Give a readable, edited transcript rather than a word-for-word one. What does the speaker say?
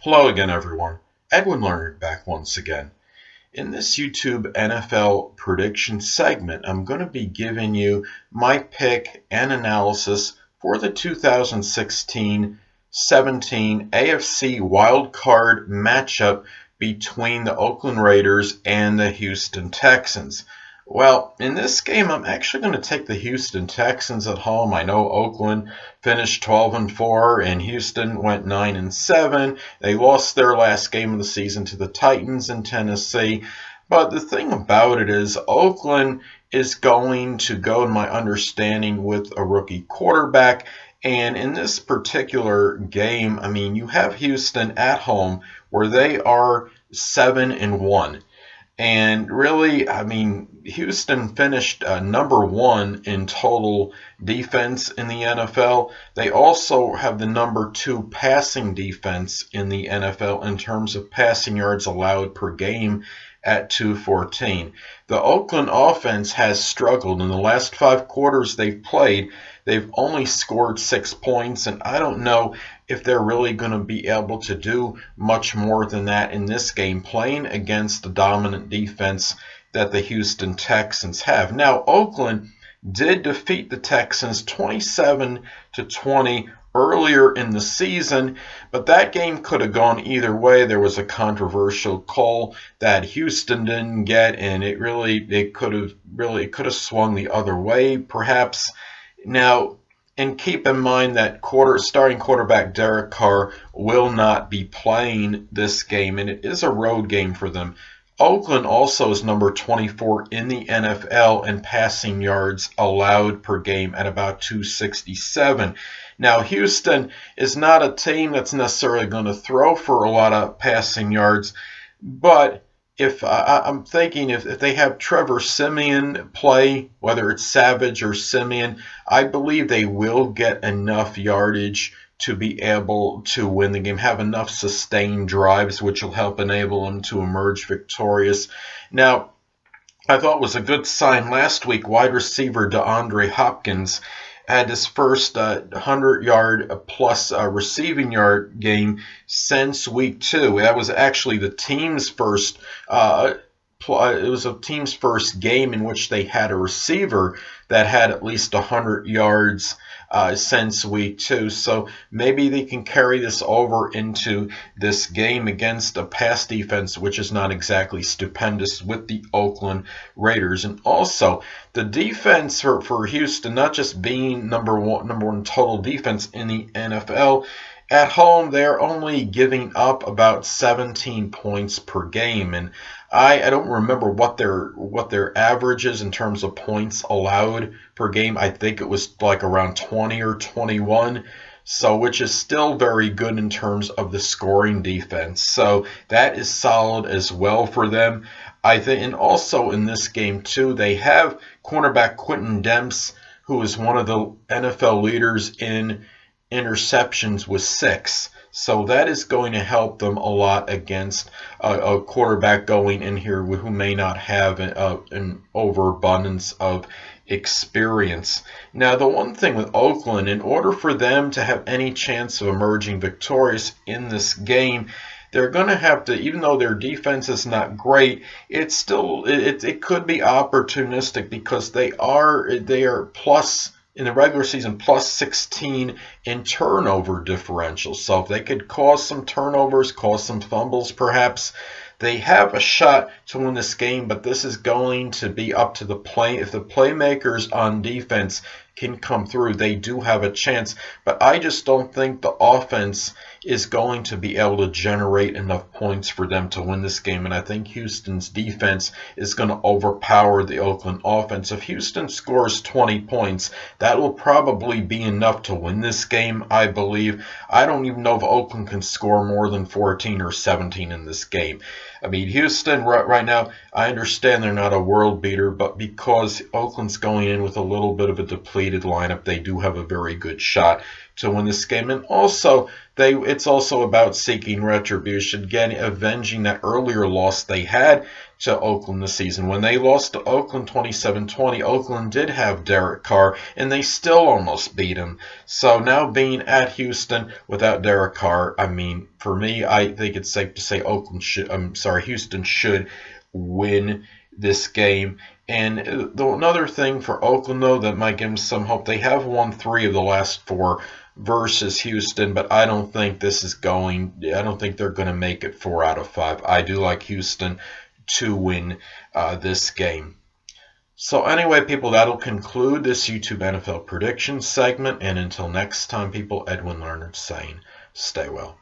Hello again, everyone. Edwin Learnard back once again. In this YouTube NFL prediction segment, I'm going to be giving you my pick and analysis for the 2016-17 AFC wildcard matchup between the Oakland Raiders and the Houston Texans. Well, in this game, I'm actually going to take the Houston Texans at home. I know Oakland finished 12-4 and Houston went 9-7. They lost their last game of the season to the Titans in Tennessee. But the thing about it is Oakland is going to go, in my understanding, with a rookie quarterback. And in this particular game, I mean, you have Houston at home where they are 7-1. And really, I mean, Houston finished number 1 in total defense in the NFL. They also have the number 2 passing defense in the NFL in terms of passing yards allowed per game at 214. The Oakland offense has struggled. In the last 5 quarters they've played, they've only scored 6 points, and I don't know if they're really going to be able to do much more than that in this game, playing against the dominant defense that the Houston Texans have. Now, Oakland did defeat the Texans 27-20 earlier in the season, but that game could have gone either way. There was a controversial call that Houston didn't get, and it could have swung the other way, perhaps. Now, and keep in mind that starting quarterback Derek Carr will not be playing this game, and it is a road game for them. Oakland also is number 24 in the NFL in passing yards allowed per game at about 267. Now, Houston is not a team that's necessarily going to throw for a lot of passing yards, but if I'm thinking if they have Trevor Siemian play, whether it's Savage or Siemian, I believe they will get enough yardage to be able to win the game, have enough sustained drives, which will help enable them to emerge victorious. Now, I thought it was a good sign last week. Wide receiver DeAndre Hopkins had his first 100-yard plus receiving yard game since week 2. That was actually the team's first. It was a team's first game in which they had a receiver that had at least 100 yards since week 2. So maybe they can carry this over into this game against a pass defense, which is not exactly stupendous with the Oakland Raiders. And also, the defense for Houston, not just being number one total defense in the NFL, at home they're only giving up about 17 points per game, and I don't remember what their average is in terms of points allowed per game. I think it was like around 20 or 21, so which is still very good in terms of the scoring defense. So that is solid as well for them, I think. And also in this game too, they have cornerback Quentin Demps, who is one of the NFL leaders in interceptions with 6. So that is going to help them a lot against a quarterback going in here who may not have an overabundance of experience. Now, the one thing with Oakland, in order for them to have any chance of emerging victorious in this game, they're going to have to, even though their defense is not great, it's still it could be opportunistic because they are plus, in the regular season, plus 16 in turnover differential. So if they could cause some turnovers, cause some fumbles perhaps, they have a shot to win this game, but this is going to be up to the play. If the playmakers on defense can come through, they do have a chance. But I just don't think the offense is going to be able to generate enough points for them to win this game. And I think Houston's defense is going to overpower the Oakland offense. If Houston scores 20 points, that will probably be enough to win this game, I believe. I don't even know if Oakland can score more than 14 or 17 in this game. I mean, Houston right now, I understand they're not a world beater, but because Oakland's going in with a little bit of a depleted updated lineup, they do have a very good shot to win this game. And also, it's also about seeking retribution, avenging that earlier loss they had to Oakland this season. When they lost to Oakland 27-20, Oakland did have Derek Carr, and they still almost beat him. So now being at Houston without Derek Carr, I mean, for me, I think it's safe to say Houston should win this game. And another thing for Oakland, though, that might give them some hope, they have won 3 of the last 4 versus Houston, but I don't think they're going to make it 4 out of 5. I do like Houston to win this game. So anyway, people, that'll conclude this YouTube NFL prediction segment. And until next time, people, Edwin Learnard saying, stay well.